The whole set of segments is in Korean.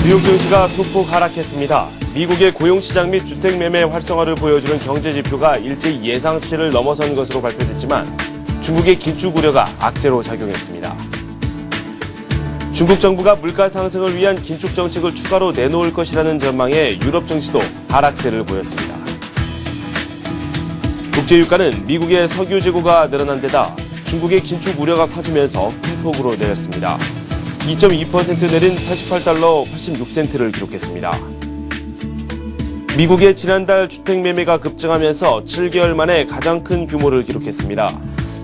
뉴욕 증시가 소폭 하락했습니다. 미국의 고용시장 및 주택매매 활성화를 보여주는 경제지표가 일제히 예상치를 넘어선 것으로 발표됐지만 중국의 긴축 우려가 악재로 작용했습니다. 중국 정부가 물가 상승을 위한 긴축 정책을 추가로 내놓을 것이라는 전망에 유럽 증시도 하락세를 보였습니다. 국제유가는 미국의 석유 재고가 늘어난 데다 중국의 긴축 우려가 커지면서 큰 폭으로 내렸습니다. 2.2% 내린 88달러 86센트를 기록했습니다. 미국의 지난달 주택 매매가 급증하면서 7개월 만에 가장 큰 규모를 기록했습니다.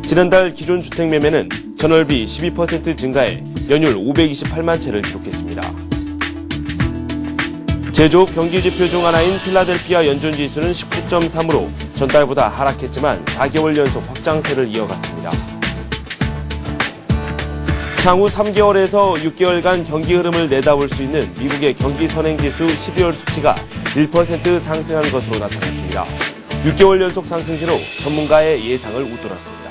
지난달 기존 주택 매매는 전월비 12% 증가해 연율 528만 채를 기록했습니다. 제조업 경기지표 중 하나인 필라델피아 연준지수는 19.3으로 전달보다 하락했지만 4개월 연속 확장세를 이어갔습니다. 향후 3개월에서 6개월간 경기 흐름을 내다볼 수 있는 미국의 경기 선행지수 12월 수치가 1% 상승한 것으로 나타났습니다. 6개월 연속 상승세로 전문가의 예상을 웃돌았습니다.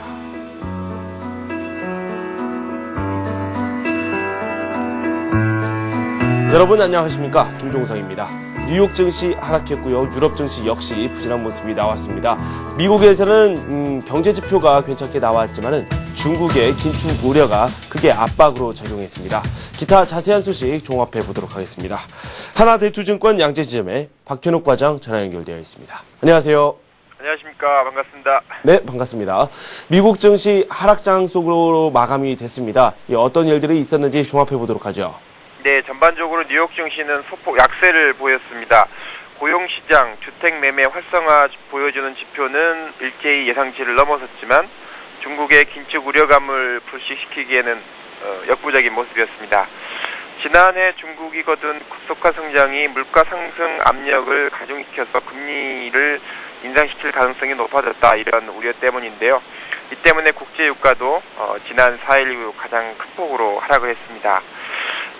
여러분 안녕하십니까? 김종성입니다. 뉴욕 증시 하락했고요. 유럽 증시 역시 부진한 모습이 나왔습니다. 미국에서는 경제 지표가 괜찮게 나왔지만은 중국의 긴축 우려가 크게 압박으로 작용했습니다. 기타 자세한 소식 종합해 보도록 하겠습니다. 하나대투증권 양재지점의 박현욱 과장 전화 연결되어 있습니다. 안녕하세요. 안녕하십니까. 반갑습니다. 네, 반갑습니다. 미국 증시 하락장 속으로 마감이 됐습니다. 어떤 일들이 있었는지 종합해 보도록 하죠. 네, 전반적으로 뉴욕 증시는 소폭 약세를 보였습니다. 고용시장, 주택매매 활성화 보여주는 지표는 일제히 예상치를 넘어섰지만 중국의 긴축 우려감을 불식시키기에는 역부족인 모습이었습니다. 지난해 중국이 거둔 급속화 성장이 물가 상승 압력을 가중시켜서 금리를 인상시킬 가능성이 높아졌다, 이런 우려 때문인데요. 이 때문에 국제유가도 지난 4일 이후 가장 큰 폭으로 하락을 했습니다.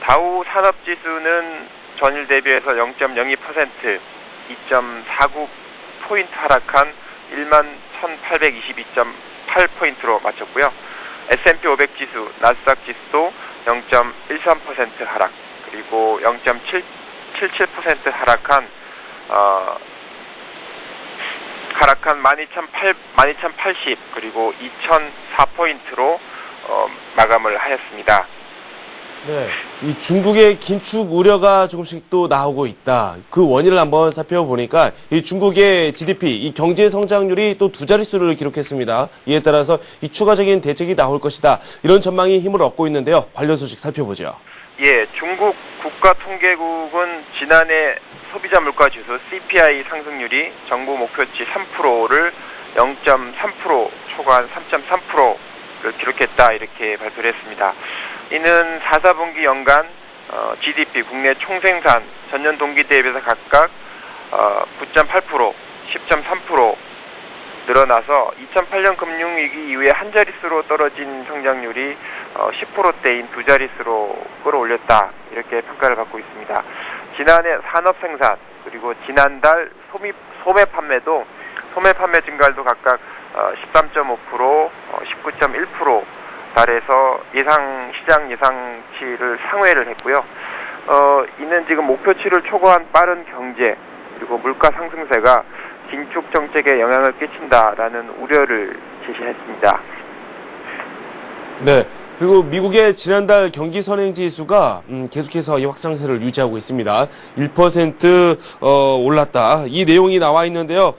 다우 산업지수는 전일 대비해서 0.02%, 2.49포인트 하락한 11,822.8포인트로 마쳤고요. S&P 500 지수, 나스닥 지수도 0.13% 하락, 그리고 0.77% 하락한 12,080, 그리고 2,004포인트로 마감을 하였습니다. 네, 이 중국의 긴축 우려가 조금씩 또 나오고 있다. 그 원인을 한번 살펴보니까 이 중국의 GDP, 이 경제 성장률이 또 두 자릿수를 기록했습니다. 이에 따라서 이 추가적인 대책이 나올 것이다. 이런 전망이 힘을 얻고 있는데요. 관련 소식 살펴보죠. 예, 중국 국가통계국은 지난해 소비자 물가 지수 CPI 상승률이 정부 목표치 3%를 0.3% 초과한 3.3%를 기록했다, 이렇게 발표를 했습니다. 이는 4, 4분기 연간 GDP, 국내 총생산, 전년 동기 대비해서 각각 9.8%, 10.3% 늘어나서 2008년 금융위기 이후에 한 자릿수로 떨어진 성장률이 10%대인 두 자릿수로 끌어올렸다, 이렇게 평가를 받고 있습니다. 지난해 산업생산, 그리고 지난달 소매 판매 증가율도 각각 13.5%, 19.1% 달해서 시장 예상치를 상회를 했고요. 이는 지금 목표치를 초과한 빠른 경제, 그리고 물가 상승세가 긴축 정책에 영향을 끼친다라는 우려를 제시했습니다. 네. 그리고 미국의 지난달 경기 선행지수가 계속해서 이 확장세를 유지하고 있습니다. 1% 올랐다. 이 내용이 나와 있는데요.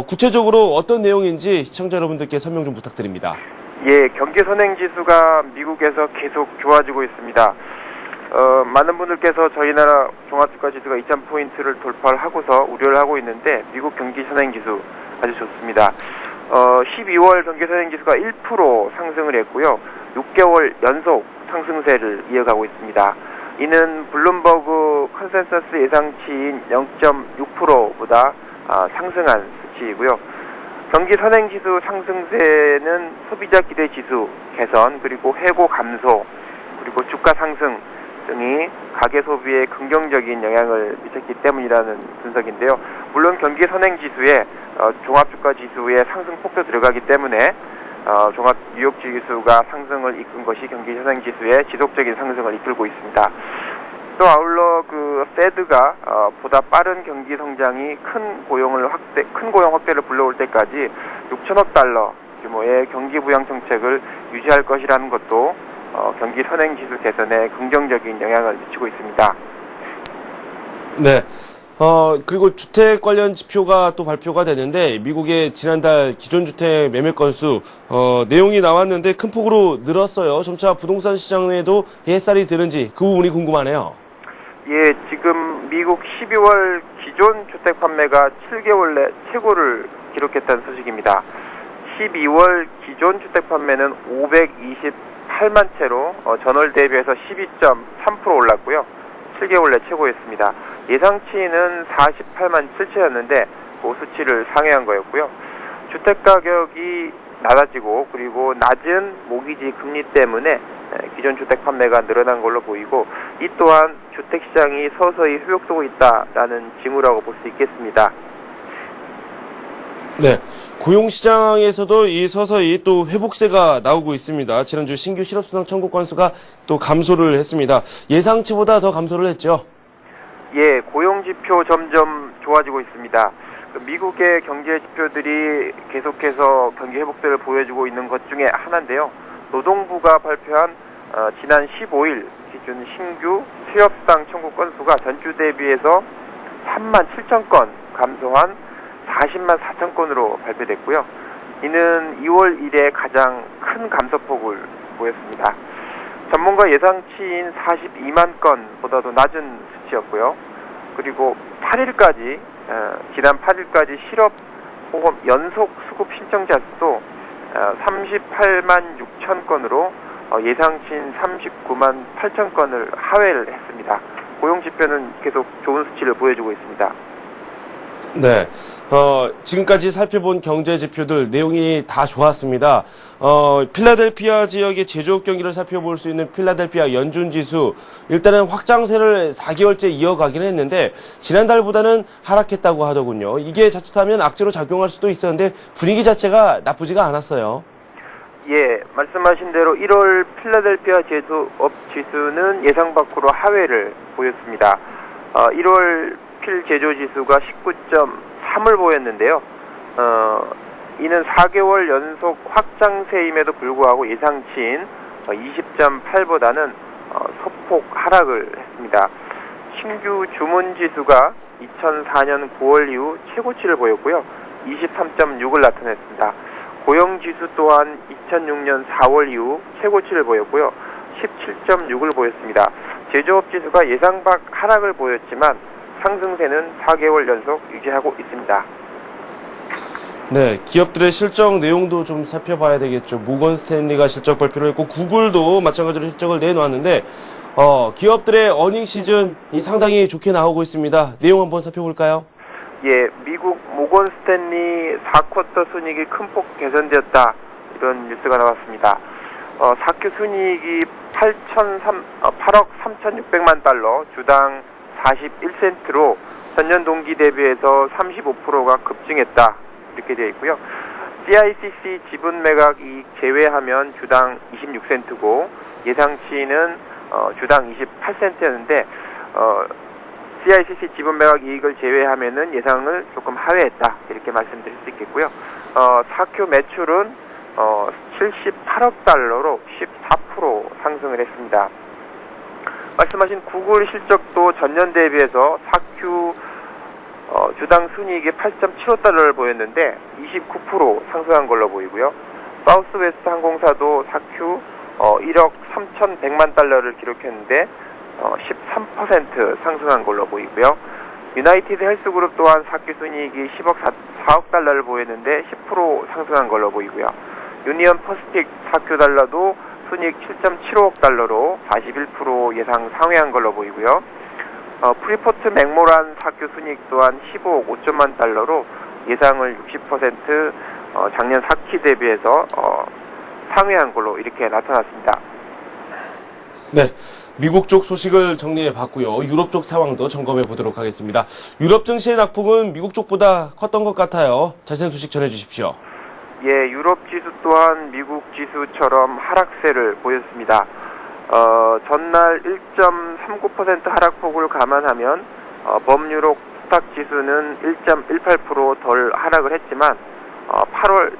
구체적으로 어떤 내용인지 시청자 여러분들께 설명 좀 부탁드립니다. 예, 경기 선행지수가 미국에서 계속 좋아지고 있습니다. 많은 분들께서 저희 나라 종합주가지수가 2,000포인트를 돌파를 하고서 우려를 하고 있는데, 미국 경기 선행지수 아주 좋습니다. 12월 경기 선행지수가 1% 상승을 했고요. 6개월 연속 상승세를 이어가고 있습니다. 이는 블룸버그 컨센서스 예상치인 0.6%보다 상승한 수치이고요. 경기 선행지수 상승세는 소비자 기대 지수 개선, 그리고 해고 감소, 그리고 주가 상승 등이 가계 소비에 긍정적인 영향을 미쳤기 때문이라는 분석인데요. 물론 경기 선행지수에 종합주가지수의 상승폭도 들어가기 때문에 종합 뉴욕 지수가 상승을 이끈 것이 경기 선행지수의 지속적인 상승을 이끌고 있습니다. 또 아울러 그 페드가 보다 빠른 경기 성장이 큰 고용 확대를 불러올 때까지 6천억 달러 규모의 경기 부양 정책을 유지할 것이라는 것도 경기 선행 지수 개선에 긍정적인 영향을 미치고 있습니다. 네. 그리고 주택 관련 지표가 또 발표가 되는데, 미국의 지난달 기존주택 매매 건수, 내용이 나왔는데 큰 폭으로 늘었어요. 점차 부동산 시장에도 햇살이 드는지 그 부분이 궁금하네요. 예, 지금 미국 12월 기존 주택 판매가 7개월 내 최고를 기록했다는 소식입니다. 12월 기존 주택 판매는 528만 채로 전월 대비해서 12.3% 올랐고요. 7개월 내 최고였습니다. 예상치는 48만 7채였는데 그 수치를 상회한 거였고요. 주택 가격이 낮아지고 그리고 낮은 모기지 금리 때문에 기존 주택 판매가 늘어난 걸로 보이고, 이 또한 주택 시장이 서서히 회복되고 있다라는 징후라고 볼 수 있겠습니다. 네. 고용시장에서도 이 서서히 또 회복세가 나오고 있습니다. 지난주 신규 실업수당 청구 건수가 또 감소를 했습니다. 예상치보다 더 감소를 했죠? 예, 고용지표 점점 좋아지고 있습니다. 미국의 경제 지표들이 계속해서 경기 회복세를 보여주고 있는 것 중에 하나인데요. 노동부가 발표한 지난 15일 기준 신규 실업수당 청구 건수가 전주 대비해서 3만 7천 건 감소한 40만 4천 건으로 발표됐고요. 이는 2월 이래 가장 큰 감소폭을 보였습니다. 전문가 예상치인 42만 건보다도 낮은 수치였고요. 그리고 8일까지 지난 8일까지 실업보험 연속 수급 신청자 수도 38만 6천 건으로 예상치인 39만 8천 건을 하회를 했습니다. 고용지표는 계속 좋은 수치를 보여주고 있습니다. 네. 지금까지 살펴본 경제 지표들 내용이 다 좋았습니다. 필라델피아 지역의 제조업 경기를 살펴볼 수 있는 필라델피아 연준지수, 일단은 확장세를 4개월째 이어가긴 했는데 지난달보다는 하락했다고 하더군요. 이게 자칫하면 악재로 작용할 수도 있었는데 분위기 자체가 나쁘지가 않았어요. 예, 말씀하신 대로 1월 필라델피아 제조업 지수는 예상 밖으로 하회를 보였습니다. 1월 필 제조지수가 19.3을 보였는데요. 이는 4개월 연속 확장세임에도 불구하고 예상치인 20.8보다는 소폭 하락을 했습니다. 신규 주문지수가 2004년 9월 이후 최고치를 보였고요. 23.6을 나타냈습니다. 고용지수 또한 2006년 4월 이후 최고치를 보였고요. 17.6을 보였습니다. 제조업지수가 예상 밖 하락을 보였지만 상승세는 4개월 연속 유지하고 있습니다. 네, 기업들의 실적 내용도 좀 살펴봐야 되겠죠. 모건 스탠리가 실적 발표를 했고 구글도 마찬가지로 실적을 내놓았는데 기업들의 어닝 시즌이 상당히 좋게 나오고 있습니다. 내용 한번 살펴볼까요? 예, 미국 모건 스탠리 4쿼터 순이익이 큰 폭 개선되었다, 이런 뉴스가 나왔습니다. 4큐 순이익이 8억 3,600만 달러, 주당 41센트로 전년 동기 대비해서 35%가 급증했다, 이렇게 되어 있고요. CICC 지분 매각 이익 제외하면 주당 26센트고 예상치는 주당 28센트였는데 CICC 지분 매각 이익을 제외하면은 예상을 조금 하회했다, 이렇게 말씀드릴 수 있겠고요. 4Q 매출은 78억 달러로 14% 상승을 했습니다. 말씀하신 구글 실적도 전년 대비해서 4Q 주당 순이익이 8.75달러를 보였는데 29% 상승한 걸로 보이고요. 사우스웨스트 항공사도 4Q 1억 3,100만 달러를 기록했는데 13% 상승한 걸로 보이고요. 유나이티드 헬스그룹 또한 4Q 순이익이 4억 달러를 보였는데 10% 상승한 걸로 보이고요. 유니언 퍼시픽 4Q 달러도 순이익 7.75억 달러로 41% 예상 상회한 걸로 보이고요. 프리포트 맥모란 4Q 순이익 또한 15억 5천만 달러로 예상을 60% 작년 4기 대비해서 상회한 걸로 이렇게 나타났습니다. 네, 미국 쪽 소식을 정리해 봤고요. 유럽 쪽 상황도 점검해 보도록 하겠습니다. 유럽 증시의 낙폭은 미국 쪽보다 컸던 것 같아요. 자세한 소식 전해 주십시오. 예, 유럽 지수 또한 미국 지수처럼 하락세를 보였습니다. 전날 1.39% 하락폭을 감안하면 범유럽 스탁 지수는 1.18% 덜 하락을 했지만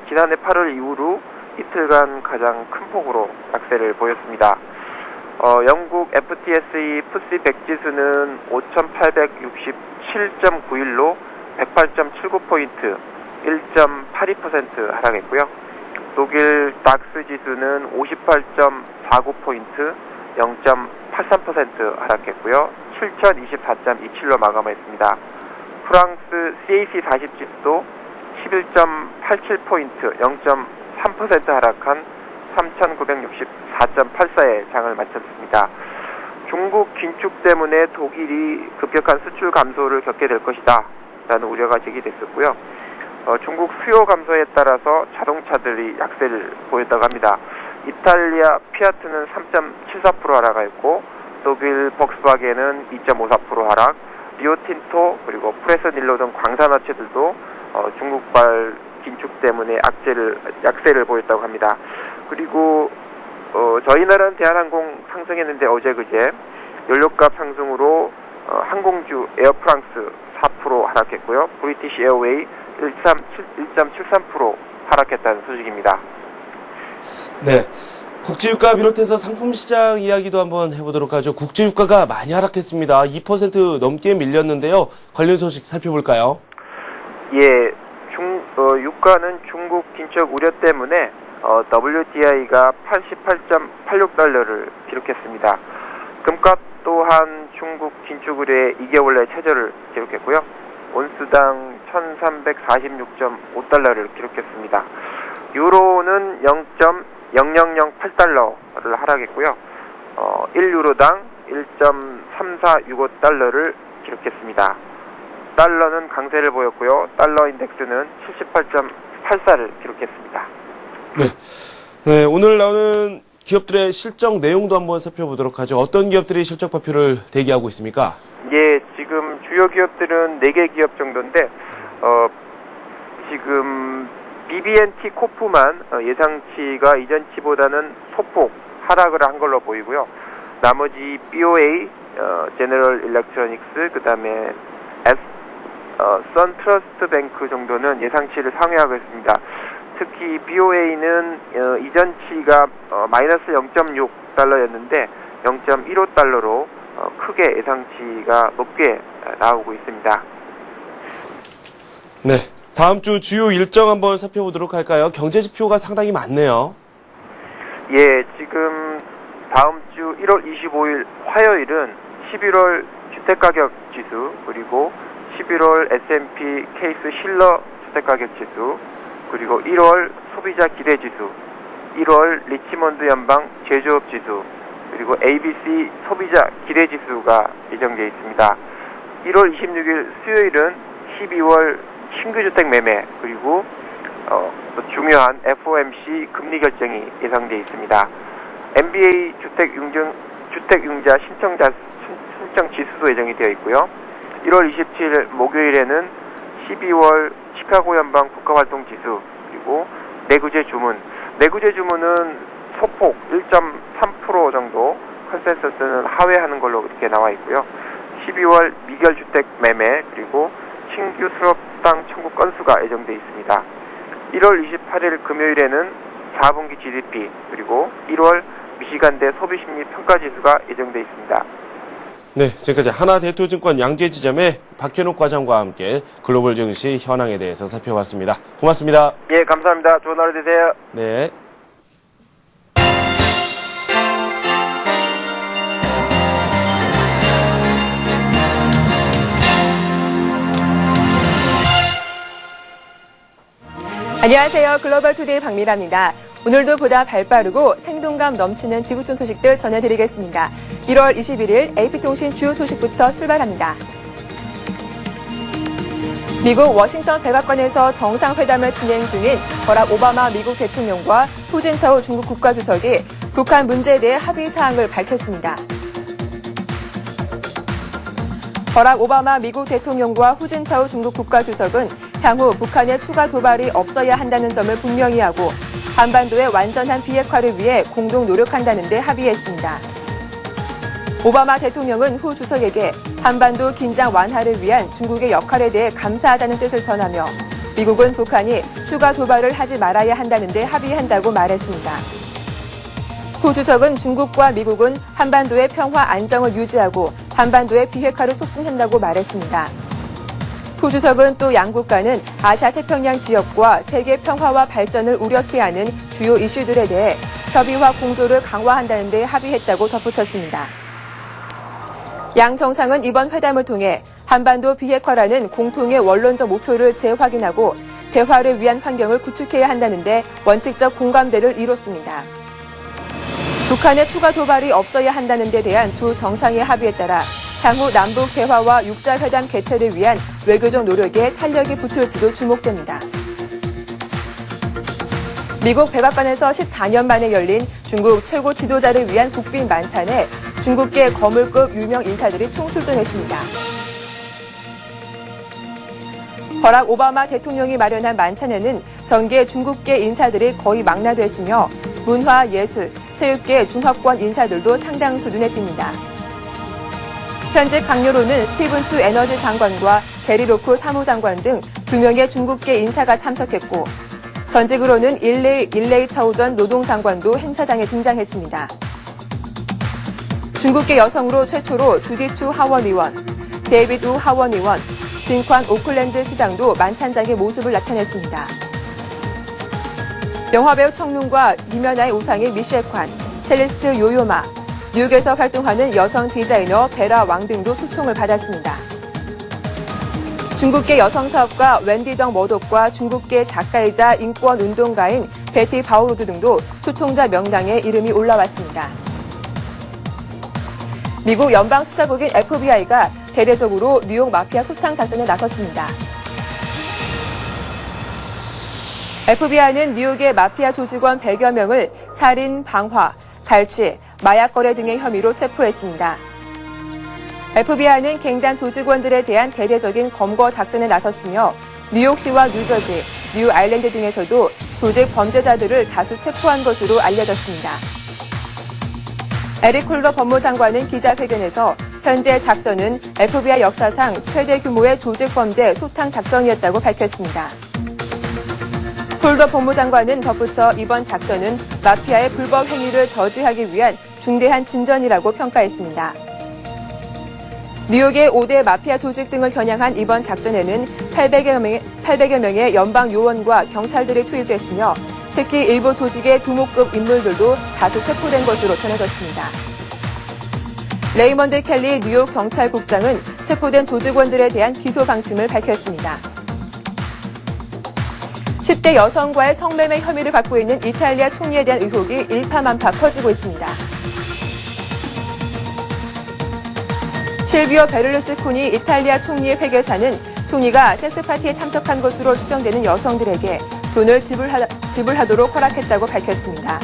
지난해 8월 이후로 이틀간 가장 큰 폭으로 약세를 보였습니다. 영국 FTSE FTSE 100 지수는 5,867.91로 108.79포인트, 1.82% 하락했고요. 독일 닥스 지수는 58.49포인트, 0.83% 하락했고요. 7,024.27로 마감했습니다. 프랑스 CAC 40 지수도 11.87포인트, 0.3% 하락한 3,964.84에 장을 마쳤습니다. 중국 긴축 때문에 독일이 급격한 수출 감소를 겪게 될 것이다 라는 우려가 제기됐었고요. 중국 수요 감소에 따라서 자동차들이 약세를 보였다고 합니다. 이탈리아 피아트는 3.74% 하락하였고 독일 폭스바겐은 2.54% 하락, 리오틴토 그리고 프레스닐로 등 광산업체들도 중국발 긴축 때문에 약세를 보였다고 합니다. 그리고 저희 나라는 대한항공 상승했는데 어제 그제 연료값 상승으로 항공주 에어프랑스 4% 하락했고요. 브리티시 에어웨이 1.73% 하락했다는 소식입니다. 네. 국제유가 비롯해서 상품시장 이야기도 한번 해보도록 하죠. 국제유가가 많이 하락했습니다. 2% 넘게 밀렸는데요. 관련 소식 살펴볼까요? 예, 유가는 중국 긴축 우려 때문에 WTI가 88.86달러를 기록했습니다. 금값 또한 중국 긴축 우려에 2개월 내 최저를 기록했고요. 온스당 1346.5달러를 기록했습니다. 유로는 0.0008달러를 하락했고요. 1유로당 1.3465달러를 기록했습니다. 달러는 강세를 보였고요. 달러 인덱스는 78.84를 기록했습니다. 네, 오늘 나오는 기업들의 실적 내용도 한번 살펴보도록 하죠. 어떤 기업들이 실적 발표를 대기하고 있습니까? 예, 지금 주요 기업들은 4개 기업 정도인데 지금 BB&T 코프만 예상치가 이전치보다는 소폭 하락을 한 걸로 보이고요. 나머지 BOA, 제너럴 일렉트로닉스, 그 다음에 선트러스트 뱅크 정도는 예상치를 상회하고 있습니다. 특히 BOA는 이전치가 마이너스 0.6달러였는데 0.15달러로 크게 예상치가 높게 나오고 있습니다. 네, 다음 주 주요 일정 한번 살펴보도록 할까요? 경제지표가 상당히 많네요. 예, 지금 다음 주 1월 25일 화요일은 11월 주택가격 지수, 그리고 11월 S&P 케이스 실러 주택가격 지수, 그리고 1월 소비자 기대지수, 1월 리치몬드 연방 제조업 지수, 그리고 ABC 소비자 기대지수가 예정되어 있습니다. 1월 26일 수요일은 12월 신규주택 매매, 그리고 또 중요한 FOMC 금리 결정이 예상되어 있습니다. NBA 주택융자 신청 지수도 예정이 되어 있고요. 1월 27일 목요일에는 12월 시카고 연방 국가활동지수, 그리고 내구재 주문은 소폭 1.3% 정도 컨센서스는 하회하는 걸로 이렇게 나와 있고요. 12월 미결 주택 매매, 그리고 신규 수업당 청구 건수가 예정되어 있습니다. 1월 28일 금요일에는 4분기 GDP, 그리고 1월 미시간대 소비심리 평가지수가 예정되어 있습니다. 네, 지금까지 하나대투증권 양재지점의 박현욱 과장과 함께 글로벌 증시 현황에 대해서 살펴봤습니다. 고맙습니다. 예, 감사합니다. 좋은 하루 되세요. 네. 안녕하세요. 글로벌투데이 박미라입니다. 오늘도 보다 발빠르고 생동감 넘치는 지구촌 소식들 전해드리겠습니다. 1월 21일 AP통신 주요 소식부터 출발합니다. 미국 워싱턴 백악관에서 정상회담을 진행 중인 버락 오바마 미국 대통령과 후진타오 중국 국가주석이 북한 문제에 대해 합의 사항을 밝혔습니다. 버락 오바마 미국 대통령과 후진타오 중국 국가주석은 향후 북한의 추가 도발이 없어야 한다는 점을 분명히 하고 한반도의 완전한 비핵화를 위해 공동 노력한다는 데 합의했습니다. 오바마 대통령은 후 주석에게 한반도 긴장 완화를 위한 중국의 역할에 대해 감사하다는 뜻을 전하며 미국은 북한이 추가 도발을 하지 말아야 한다는 데 합의한다고 말했습니다. 후 주석은 중국과 미국은 한반도의 평화 안정을 유지하고 한반도의 비핵화를 촉진한다고 말했습니다. 후 주석은 또 양국 간은 아시아 태평양 지역과 세계 평화와 발전을 우려케 하는 주요 이슈들에 대해 협의와 공조를 강화한다는 데 합의했다고 덧붙였습니다. 양 정상은 이번 회담을 통해 한반도 비핵화라는 공통의 원론적 목표를 재확인하고 대화를 위한 환경을 구축해야 한다는 데 원칙적 공감대를 이뤘습니다. 북한의 추가 도발이 없어야 한다는 데 대한 두 정상의 합의에 따라 향후 남북 대화와 육자회담 개최를 위한 외교적 노력에 탄력이 붙을지도 주목됩니다. 미국 백악관에서 14년 만에 열린 중국 최고 지도자를 위한 국빈 만찬에 중국계 거물급 유명 인사들이 총출동했습니다. 버락 오바마 대통령이 마련한 만찬에는 전계 중국계 인사들이 거의 망라됐으며 문화, 예술, 체육계 중화권 인사들도 상당수 눈에 띕니다. 현재 강요로는 스티븐 추 에너지 장관과 게리 로크 사무장관 등 2명의 중국계 인사가 참석했고 전직으로는 일레이 차오전 노동장관도 행사장에 등장했습니다. 중국계 여성으로 최초로 주디 추 하원 의원, 데이비드 우 하원 의원, 진관 오클랜드 시장도 만찬장의 모습을 나타냈습니다. 영화배우 청룡과 이면아의 우상인 미셸 관, 첼리스트 요요마, 뉴욕에서 활동하는 여성 디자이너 베라 왕 등도 초청을 받았습니다. 중국계 여성 사업가 웬디 덩 머독과 중국계 작가이자 인권 운동가인 베티 바오로드 등도 초청자 명단에 이름이 올라왔습니다. 미국 연방수사국인 FBI가 대대적으로 뉴욕 마피아 소탕 작전에 나섰습니다. FBI는 뉴욕의 마피아 조직원 100여 명을 살인, 방화, 갈취, 마약 거래 등의 혐의로 체포했습니다. FBI는 갱단 조직원들에 대한 대대적인 검거 작전에 나섰으며 뉴욕시와 뉴저지, 뉴 아일랜드 등에서도 조직 범죄자들을 다수 체포한 것으로 알려졌습니다. 에릭 홀러 법무장관은 기자회견에서 현재 작전은 FBI 역사상 최대 규모의 조직범죄 소탕 작전이었다고 밝혔습니다. 홀러 법무장관은 덧붙여 이번 작전은 마피아의 불법 행위를 저지하기 위한 중대한 진전이라고 평가했습니다. 뉴욕의 5대 마피아 조직 등을 겨냥한 이번 작전에는 800여 명의 연방 요원과 경찰들이 투입됐으며 특히 일부 조직의 두목급 인물들도 다수 체포된 것으로 전해졌습니다. 레이먼드 켈리 뉴욕 경찰국장은 체포된 조직원들에 대한 기소 방침을 밝혔습니다. 10대 여성과의 성매매 혐의를 받고 있는 이탈리아 총리에 대한 의혹이 일파만파 커지고 있습니다. 실비오 베를루스코니 이탈리아 총리의 회계사는 총리가 섹스파티에 참석한 것으로 추정되는 여성들에게 돈을 지불하도록 허락했다고 밝혔습니다.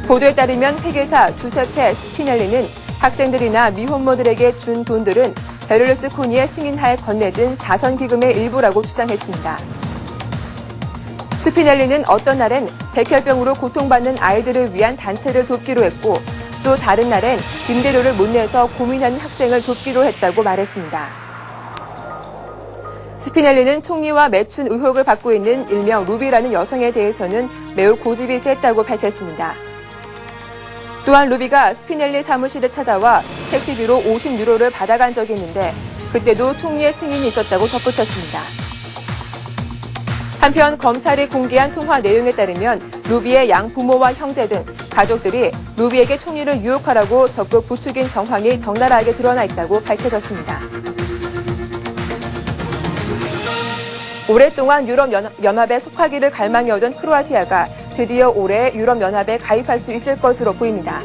보도에 따르면 회계사 주세페 스피넬리는 학생들이나 미혼모들에게 준 돈들은 베를루스코니의 승인하에 건네진 자선기금의 일부라고 주장했습니다. 스피넬리는 어떤 날엔 백혈병으로 고통받는 아이들을 위한 단체를 돕기로 했고 또 다른 날엔 임대료를 못 내서 고민하는 학생을 돕기로 했다고 말했습니다. 스피넬리는 총리와 매춘 의혹을 받고 있는 일명 루비라는 여성에 대해서는 매우 고집이 셌다고 밝혔습니다. 또한 루비가 스피넬리 사무실을 찾아와 택시비로 50유로를 받아간 적이 있는데 그때도 총리의 승인이 있었다고 덧붙였습니다. 한편 검찰이 공개한 통화 내용에 따르면 루비의 양부모와 형제 등 가족들이 루비에게 총리를 유혹하라고 적극 부추긴 정황이 적나라하게 드러나 있다고 밝혀졌습니다. 오랫동안 유럽연합에 속하기를 갈망해오던 크로아티아가 드디어 올해 유럽연합에 가입할 수 있을 것으로 보입니다.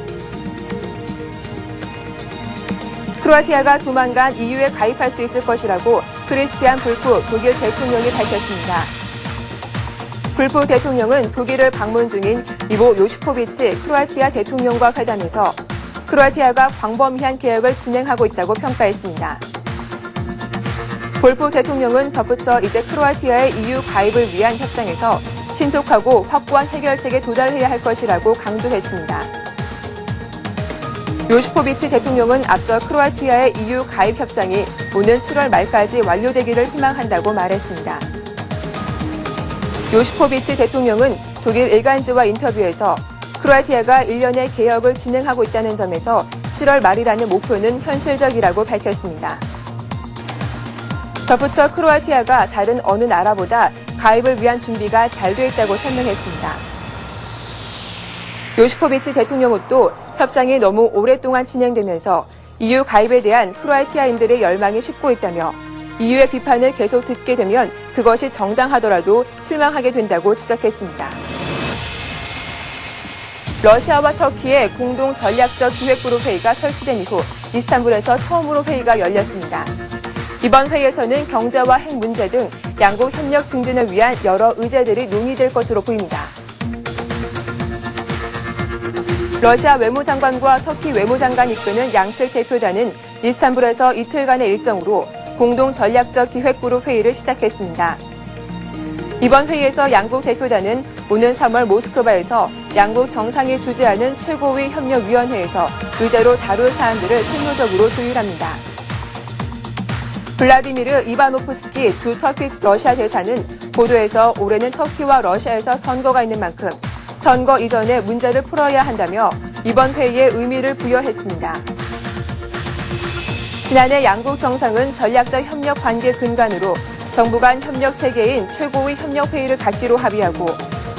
크로아티아가 조만간 EU에 가입할 수 있을 것이라고 크리스티안 불프 독일 대통령이 밝혔습니다. 불프 대통령은 독일을 방문 중인 이보 요시포비치 크로아티아 대통령과 회담에서 크로아티아가 광범위한 개혁을 진행하고 있다고 평가했습니다. 불프 대통령은 덧붙여 이제 크로아티아의 EU 가입을 위한 협상에서 신속하고 확고한 해결책에 도달해야 할 것이라고 강조했습니다. 요시포비치 대통령은 앞서 크로아티아의 EU 가입 협상이 오는 7월 말까지 완료되기를 희망한다고 말했습니다. 요시포비치 대통령은 독일 일간지와 인터뷰에서 크로아티아가 1년의 개혁을 진행하고 있다는 점에서 7월 말이라는 목표는 현실적이라고 밝혔습니다. 덧붙여 크로아티아가 다른 어느 나라보다 가입을 위한 준비가 잘 돼 있다고 설명했습니다. 요시포비치 대통령은 또 협상이 너무 오랫동안 진행되면서 EU 가입에 대한 크로아티아인들의 열망이 식고 있다며 EU의 비판을 계속 듣게 되면 그것이 정당하더라도 실망하게 된다고 지적했습니다. 러시아와 터키의 공동 전략적 기획그룹 회의가 설치된 이후 이스탄불에서 처음으로 회의가 열렸습니다. 이번 회의에서는 경제와 핵 문제 등 양국 협력 증진을 위한 여러 의제들이 논의될 것으로 보입니다. 러시아 외무장관과 터키 외무장관이 이끄는 양측 대표단은 이스탄불에서 이틀간의 일정으로 공동 전략적 기획그룹 회의를 시작했습니다. 이번 회의에서 양국 대표단은 오는 3월 모스크바에서 양국 정상이 주재하는 최고위 협력위원회에서 의제로 다룰 사안들을 실무적으로 조율합니다. 블라디미르 이바노프스키 주 터키 러시아 대사는 보도에서 올해는 터키와 러시아에서 선거가 있는 만큼 선거 이전에 문제를 풀어야 한다며 이번 회의에 의미를 부여했습니다. 지난해 양국 정상은 전략적 협력 관계 근간으로 정부 간 협력 체계인 최고위 협력회의를 갖기로 합의하고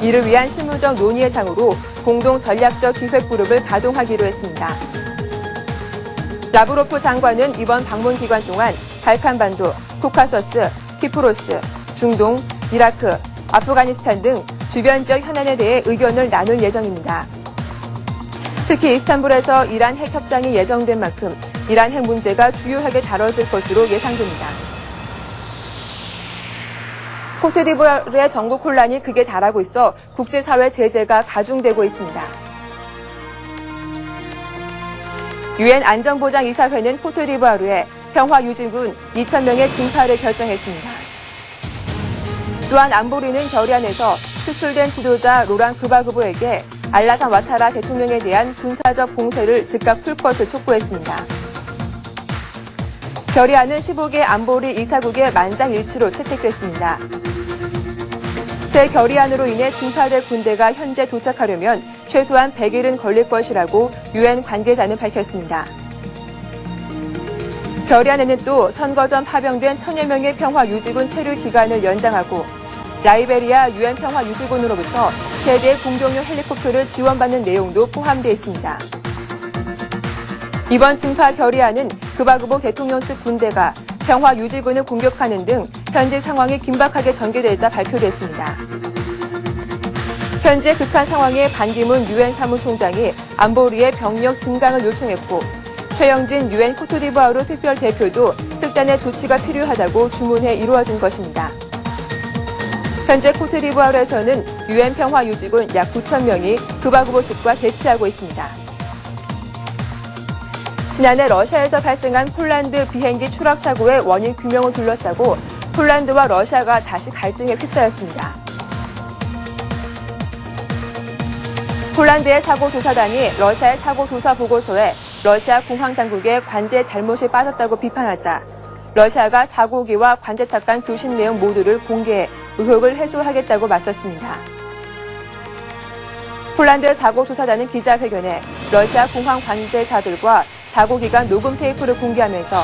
이를 위한 실무적 논의의 장으로 공동 전략적 기획그룹을 가동하기로 했습니다. 라브로프 장관은 이번 방문 기간 동안 발칸반도, 코카서스, 키프로스, 중동, 이라크, 아프가니스탄 등 주변 지역 현안에 대해 의견을 나눌 예정입니다. 특히 이스탄불에서 이란 핵 협상이 예정된 만큼 이란 핵 문제가 주요하게 다뤄질 것으로 예상됩니다. 코트디부아르의 정국 혼란이 극에 달하고 있어 국제사회 제재가 가중되고 있습니다. 유엔 안전보장이사회는 코트디부아르에 평화유지군 2,000명의 징파를 결정했습니다. 또한 안보리는 결의안에서 추출된 지도자 로랑 그바그보에게 알라산 와타라 대통령에 대한 군사적 봉쇄를 즉각 풀 것을 촉구했습니다. 결의안은 15개 안보리 이사국의 만장일치로 채택됐습니다. 새 결의안으로 인해 징파될 군대가 현재 도착하려면 최소한 100일은 걸릴 것이라고 유엔 관계자는 밝혔습니다. 결의안에는 또 선거 전 파병된 1,000여 명의 평화유지군 체류 기간을 연장하고 라이베리아 유엔 평화유지군으로부터 세대 공격용 헬리콥터를 지원받는 내용도 포함되어 있습니다. 이번 징파 결의안은 그바그보 대통령 측 군대가 평화유지군을 공격하는 등 현재 상황이 긴박하게 전개되자 발표됐습니다. 현재 극한 상황에 반기문 유엔 사무총장이 안보리의 병력 증강을 요청했고 최영진 유엔 코트디부아르 특별대표도 특단의 조치가 필요하다고 주문해 이루어진 것입니다. 현재 코트디부아르에서는 유엔 평화유지군 약 9,000명이 그바그보 측과 대치하고 있습니다. 지난해 러시아에서 발생한 폴란드 비행기 추락 사고의 원인 규명을 둘러싸고 폴란드와 러시아가 다시 갈등에 휩싸였습니다. 폴란드의 사고조사단이 러시아의 사고조사 보고서에 러시아 공항당국의 관제 잘못이 빠졌다고 비판하자 러시아가 사고기와 관제탑 간 교신 내용 모두를 공개해 의혹을 해소하겠다고 맞섰습니다. 폴란드 사고조사단은 기자회견에 러시아 공항 관제사들과 사고기간 녹음 테이프를 공개하면서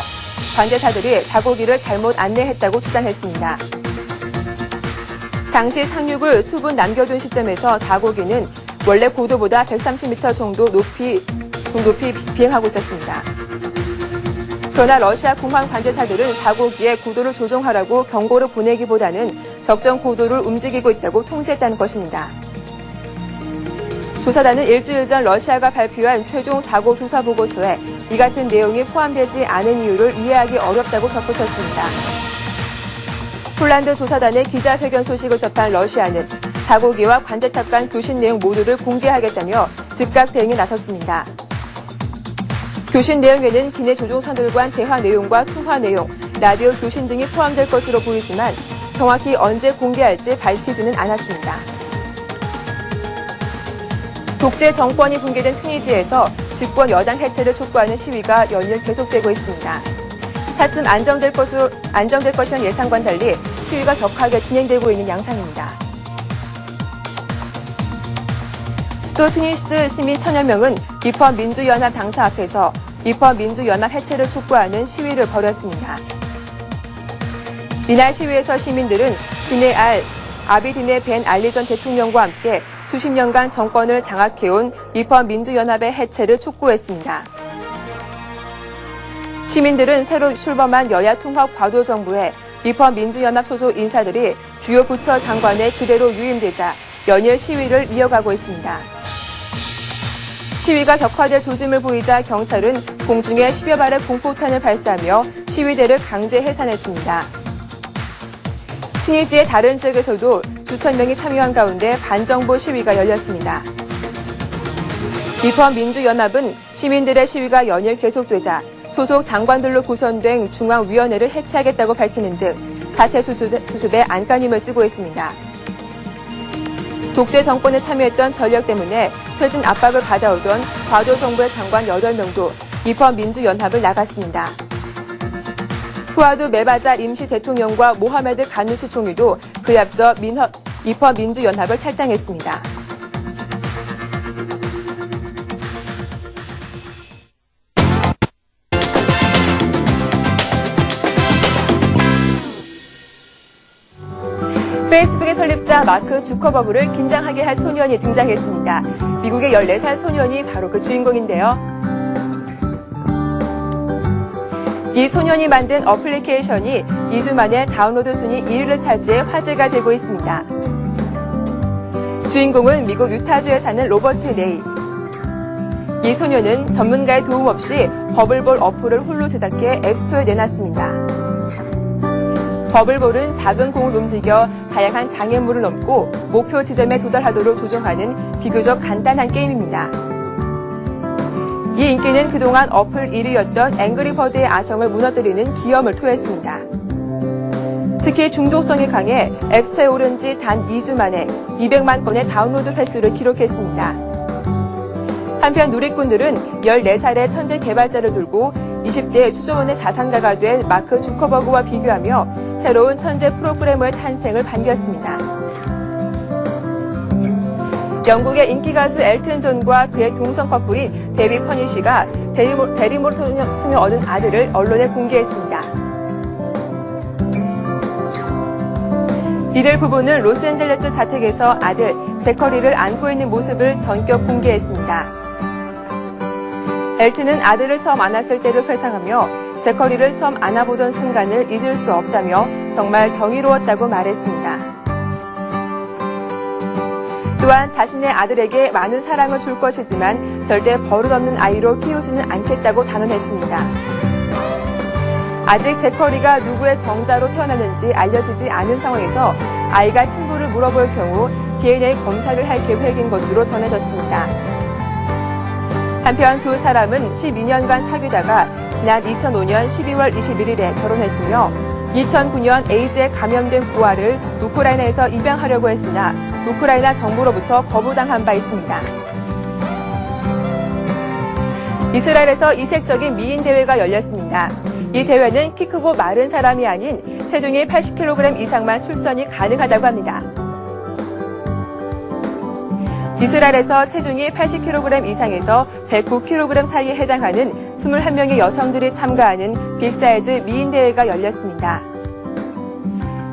관제사들이 사고기를 잘못 안내했다고 주장했습니다. 당시 상륙을 수분 남겨둔 시점에서 사고기는 원래 고도보다 130m 정도 높이 비행하고 있었습니다. 그러나 러시아 공항 관제사들은 사고기의 고도를 조정하라고 경고를 보내기보다는 적정 고도를 움직이고 있다고 통지했다는 것입니다. 조사단은 일주일 전 러시아가 발표한 최종 사고 조사 보고서에 이 같은 내용이 포함되지 않은 이유를 이해하기 어렵다고 덧붙였습니다. 폴란드 조사단의 기자회견 소식을 접한 러시아는 사고기와 관제탑 간 교신 내용 모두를 공개하겠다며 즉각 대응에 나섰습니다. 교신 내용에는 기내 조종사들과 간 대화 내용과 통화 내용, 라디오 교신 등이 포함될 것으로 보이지만 정확히 언제 공개할지 밝히지는 않았습니다. 독재 정권이 붕괴된 튀니지에서 집권 여당 해체를 촉구하는 시위가 연일 계속되고 있습니다. 차츰 안정될 것이란 예상과는 달리 시위가 격하게 진행되고 있는 양상입니다. 수도 튀니스 시민 1000여 명은 입헌민주연합 당사 앞에서 입헌민주연합 해체를 촉구하는 시위를 벌였습니다. 이날 시위에서 시민들은 진에 아비딘의 벤 알리 전 대통령과 함께 수십 년간 정권을 장악해온 입헌민주연합의 해체를 촉구했습니다. 시민들은 새로 출범한 여야 통합 과도 정부의 입헌민주연합 소속 인사들이 주요 부처 장관에 그대로 유임되자 연일 시위를 이어가고 있습니다. 시위가 격화될 조짐을 보이자 경찰은 공중에 10여 발의 공포탄을 발사하며 시위대를 강제 해산했습니다. 튀니지의 다른 지역에서도 수천 명이 참여한 가운데 반정부 시위가 열렸습니다. 입헌민주연합은 시민들의 시위가 연일 계속되자 소속 장관들로 구성된 중앙위원회를 해체하겠다고 밝히는 등 사태 수습에 안간힘을 쓰고 있습니다. 독재 정권에 참여했던 전력 때문에 퇴진 압박을 받아오던 과도 정부의 장관 8명도 입헌민주연합을 나갔습니다. 후아두 메바자 임시 대통령과 모하메드 가누치 총리도 그에 앞서 입헌민주연합을 탈당했습니다. 페이스북의 설립자 마크 주커버그를 긴장하게 할 소년이 등장했습니다. 미국의 14살 소년이 바로 그 주인공인데요. 이 소년이 만든 어플리케이션이 2주 만에 다운로드 순위 1위를 차지해 화제가 되고 있습니다. 주인공은 미국 유타주에 사는 로버트 네이. 이 소년은 전문가의 도움 없이 버블볼 어플을 홀로 제작해 앱스토어에 내놨습니다. 버블볼은 작은 공을 움직여 다양한 장애물을 넘고 목표 지점에 도달하도록 조종하는 비교적 간단한 게임입니다. 이 인기는 그동안 어플 1위였던 앵그리버드의 아성을 무너뜨리는 기염을 토했습니다. 특히 중독성이 강해 앱스토어에 오른 지 단 2주 만에 200만 건의 다운로드 횟수를 기록했습니다. 한편 누리꾼들은 14살의 천재 개발자를 두고 20대 수조원의 자산가가 된 마크 주커버그와 비교하며 새로운 천재 프로그래머의 탄생을 반겼습니다. 영국의 인기 가수 엘튼 존과 그의 동성 커플인 데비 퍼니 씨가 대리모를 통해 얻은 아들을 언론에 공개했습니다. 이들 부부는 로스앤젤레스 자택에서 아들 제커리를 안고 있는 모습을 전격 공개했습니다. 엘튼은 아들을 처음 안았을 때를 회상하며 제커리를 처음 안아보던 순간을 잊을 수 없다며 정말 경이로웠다고 말했습니다. 또한 자신의 아들에게 많은 사랑을 줄 것이지만 절대 버릇없는 아이로 키우지는 않겠다고 단언했습니다. 아직 제커리가 누구의 정자로 태어났는지 알려지지 않은 상황에서 아이가 친부를 물어볼 경우 DNA 검사를 할 계획인 것으로 전해졌습니다. 한편 두 사람은 12년간 사귀다가 지난 2005년 12월 21일에 결혼했으며 2009년 에이즈에 감염된 부하를 우크라이나에서 입양하려고 했으나 우크라이나 정부로부터 거부당한 바 있습니다. 이스라엘에서 이색적인 미인 대회가 열렸습니다. 이 대회는 키 크고 마른 사람이 아닌 체중이 80kg 이상만 출전이 가능하다고 합니다. 이스라엘에서 체중이 80kg 이상에서 109kg 사이에 해당하는 21명의 여성들이 참가하는 빅사이즈 미인 대회가 열렸습니다.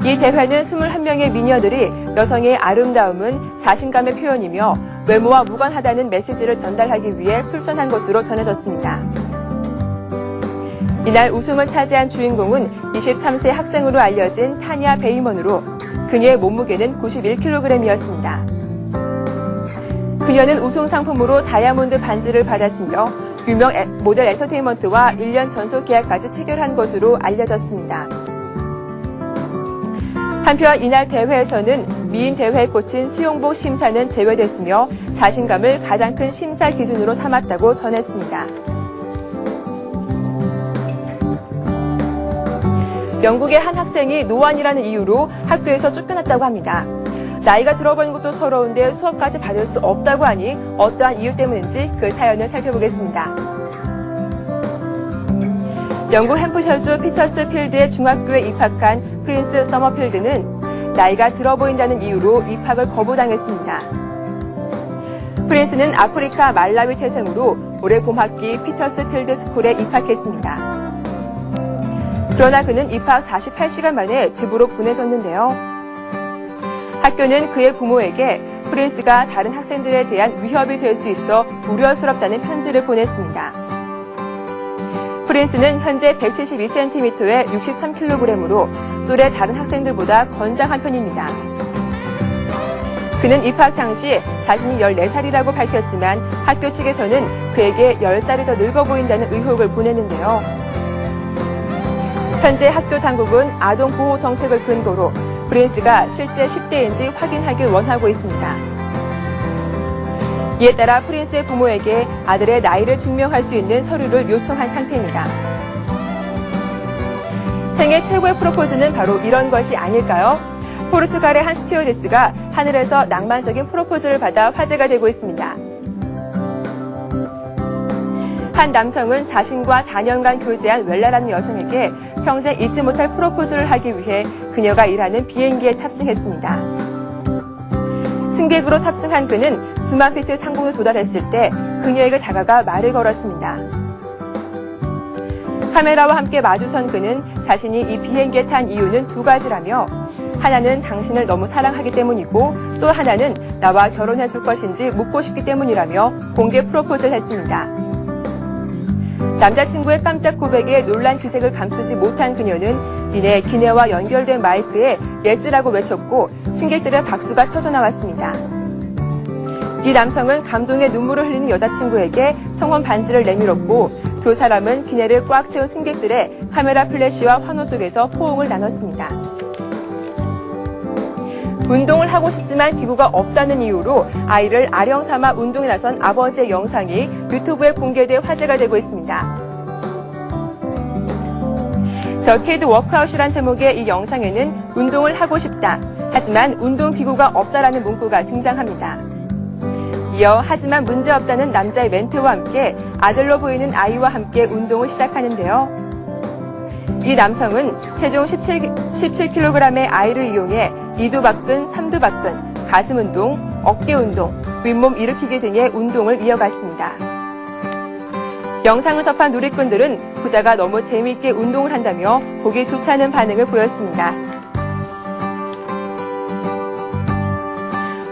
이 대회는 21명의 미녀들이 여성의 아름다움은 자신감의 표현이며 외모와 무관하다는 메시지를 전달하기 위해 출전한 것으로 전해졌습니다. 이날 우승을 차지한 주인공은 23세 학생으로 알려진 타니아 베이먼으로 그녀의 몸무게는 91kg이었습니다. 그녀는 우승 상품으로 다이아몬드 반지를 받았으며 유명 모델 엔터테인먼트와 1년 전속 계약까지 체결한 것으로 알려졌습니다. 한편 이날 대회에서는 미인 대회에 꽂힌 수영복 심사는 제외됐으며 자신감을 가장 큰 심사 기준으로 삼았다고 전했습니다. 영국의 한 학생이 노안이라는 이유로 학교에서 쫓겨났다고 합니다. 나이가 들어보는 것도 서러운데 수업까지 받을 수 없다고 하니 어떠한 이유 때문인지 그 사연을 살펴보겠습니다. 영국 햄프셔주 피터스필드의 중학교에 입학한 프린스 서머필드는 나이가 들어 보인다는 이유로 입학을 거부당했습니다. 프린스는 아프리카 말라위 태생으로 올해 봄학기 피터스필드 스쿨에 입학했습니다. 그러나 그는 입학 48시간 만에 집으로 보내졌는데요. 학교는 그의 부모에게 프린스가 다른 학생들에 대한 위협이 될 수 있어 우려스럽다는 편지를 보냈습니다. 프린스는 현재 172cm에 63kg으로 또래 다른 학생들보다 건장한 편입니다. 그는 입학 당시 자신이 14살이라고 밝혔지만 학교 측에서는 그에게 10살이 더 늙어 보인다는 의혹을 보냈는데요. 현재 학교 당국은 아동 보호 정책을 근거로 프린스가 실제 10대인지 확인하길 원하고 있습니다. 이에 따라 프린스의 부모에게 아들의 나이를 증명할 수 있는 서류를 요청한 상태입니다. 생애 최고의 프로포즈는 바로 이런 것이 아닐까요? 포르투갈의 한 스튜어디스가 하늘에서 낭만적인 프로포즈를 받아 화제가 되고 있습니다. 한 남성은 자신과 4년간 교제한 웰라라는 여성에게 평생 잊지 못할 프로포즈를 하기 위해 그녀가 일하는 비행기에 탑승했습니다. 승객으로 탑승한 그는 수만 피트 상공에 도달했을 때 그녀에게 다가가 말을 걸었습니다. 카메라와 함께 마주선 그는 자신이 이 비행기에 탄 이유는 두 가지라며 하나는 당신을 너무 사랑하기 때문이고 또 하나는 나와 결혼해 줄 것인지 묻고 싶기 때문이라며 공개 프로포즈를 했습니다. 남자친구의 깜짝 고백에 놀란 기색을 감추지 못한 그녀는 이내 기내와 연결된 마이크에 예스라고 외쳤고 승객들의 박수가 터져나왔습니다. 이 남성은 감동의 눈물을 흘리는 여자친구에게 청혼 반지를 내밀었고 두 사람은 기내를 꽉 채운 승객들의 카메라 플래시와 환호 속에서 포옹을 나눴습니다. 운동을 하고 싶지만 기구가 없다는 이유로 아이를 아령 삼아 운동에 나선 아버지의 영상이 유튜브에 공개돼 화제가 되고 있습니다. 더 키드 워크아웃이란 제목의 이 영상에는 운동을 하고 싶다. 하지만 운동기구가 없다라는 문구가 등장합니다. 이어 하지만 문제없다는 남자의 멘트와 함께 아들로 보이는 아이와 함께 운동을 시작하는데요. 이 남성은 체중 17kg의 아이를 이용해 2두박근, 3두박근, 가슴 운동, 어깨 운동, 윗몸 일으키기 등의 운동을 이어갔습니다. 영상을 접한 누리꾼들은 부자가 너무 재미있게 운동을 한다며 보기 좋다는 반응을 보였습니다.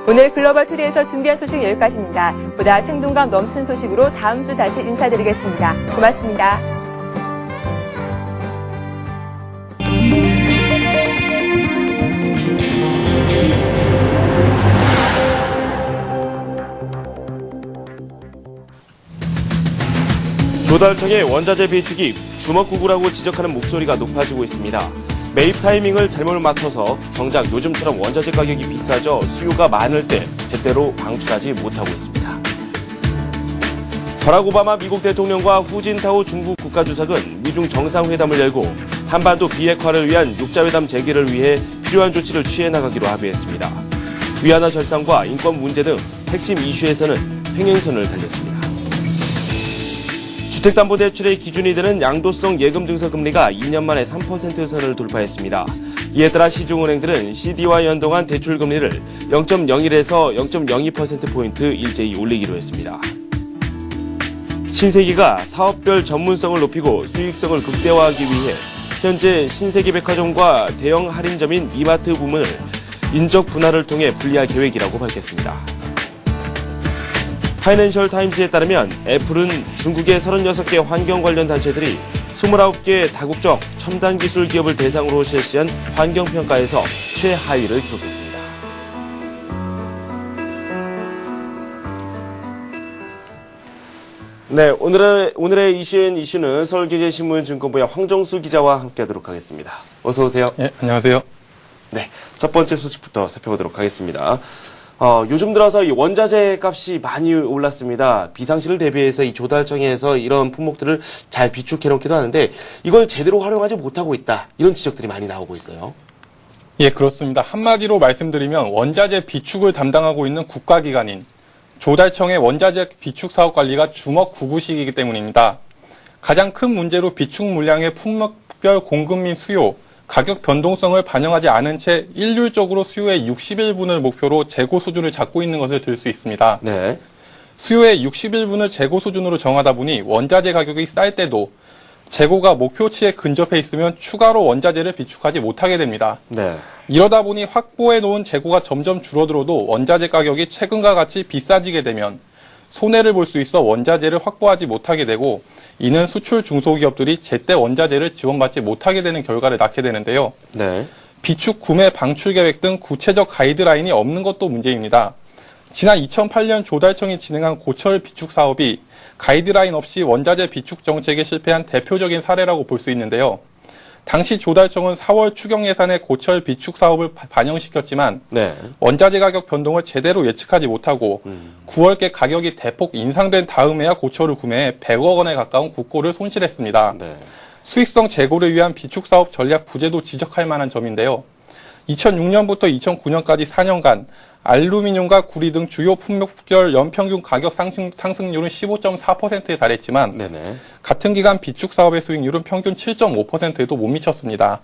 오늘 글로벌 트리에서 준비한 소식 여기까지입니다. 보다 생동감 넘치는 소식으로 다음 주 다시 인사드리겠습니다. 고맙습니다. 조달청의 원자재 비축이 주먹구구라고 지적하는 목소리가 높아지고 있습니다. 매입 타이밍을 잘못 맞춰서 정작 요즘처럼 원자재 가격이 비싸져 수요가 많을 때 제대로 방출하지 못하고 있습니다. 버락 오바마 미국 대통령과 후진타오 중국 국가주석은 미중 정상회담을 열고 한반도 비핵화를 위한 육자회담 재개를 위해 필요한 조치를 취해 나가기로 합의했습니다. 위안화 절상과 인권 문제 등 핵심 이슈에서는 평행선을 달렸습니다. 주택담보대출의 기준이 되는 양도성 예금증서 금리가 2년 만에 3% 선을 돌파했습니다. 이에 따라 시중은행들은 CD와 연동한 대출 금리를 0.01에서 0.02%포인트 일제히 올리기로 했습니다. 신세계가 사업별 전문성을 높이고 수익성을 극대화하기 위해 현재 신세계 백화점과 대형 할인점인 이마트 부문을 인적 분할을 통해 분리할 계획이라고 밝혔습니다. 파이낸셜 타임스에 따르면 애플은 중국의 36개 환경 관련 단체들이 29개 다국적 첨단 기술 기업을 대상으로 실시한 환경평가에서 최하위를 기록했습니다. 네, 오늘의 이슈는 서울경제신문 증권부의 황정수 기자와 함께하도록 하겠습니다. 어서 오세요. 네, 안녕하세요. 네, 첫 번째 소식부터 살펴보도록 하겠습니다. 요즘 들어서 이 원자재 값이 많이 올랐습니다. 비상시를 대비해서 이 조달청에서 이런 품목들을 잘 비축해 놓기도 하는데 이걸 제대로 활용하지 못하고 있다. 이런 지적들이 많이 나오고 있어요. 예, 그렇습니다. 한마디로 말씀드리면 원자재 비축을 담당하고 있는 국가기관인 조달청의 원자재 비축 사업 관리가 주먹 구구식이기 때문입니다. 가장 큰 문제로 비축 물량의 품목별 공급 및 수요, 가격 변동성을 반영하지 않은 채 일률적으로 수요의 61분을 목표로 재고 수준을 잡고 있는 것을 들 수 있습니다. 네. 수요의 61분을 재고 수준으로 정하다 보니 원자재 가격이 쌀 때도 재고가 목표치에 근접해 있으면 추가로 원자재를 비축하지 못하게 됩니다. 네. 이러다 보니 확보해 놓은 재고가 점점 줄어들어도 원자재 가격이 최근과 같이 비싸지게 되면 손해를 볼 수 있어 원자재를 확보하지 못하게 되고 이는 수출 중소기업들이 제때 원자재를 지원받지 못하게 되는 결과를 낳게 되는데요. 네. 비축 구매 방출 계획 등 구체적 가이드라인이 없는 것도 문제입니다. 지난 2008년 조달청이 진행한 고철 비축 사업이 가이드라인 없이 원자재 비축 정책에 실패한 대표적인 사례라고 볼 수 있는데요. 당시 조달청은 4월 추경 예산에 고철 비축 사업을 반영시켰지만 네. 원자재 가격 변동을 제대로 예측하지 못하고 9월께 가격이 대폭 인상된 다음에야 고철을 구매해 100억 원에 가까운 국고를 손실했습니다. 네. 수익성 제고를 위한 비축 사업 전략 부재도 지적할 만한 점인데요. 2006년부터 2009년까지 4년간 알루미늄과 구리 등 주요 품목별 연평균 가격 상승률은 15.4%에 달했지만 네네. 같은 기간 비축 사업의 수익률은 평균 7.5%에도 못 미쳤습니다.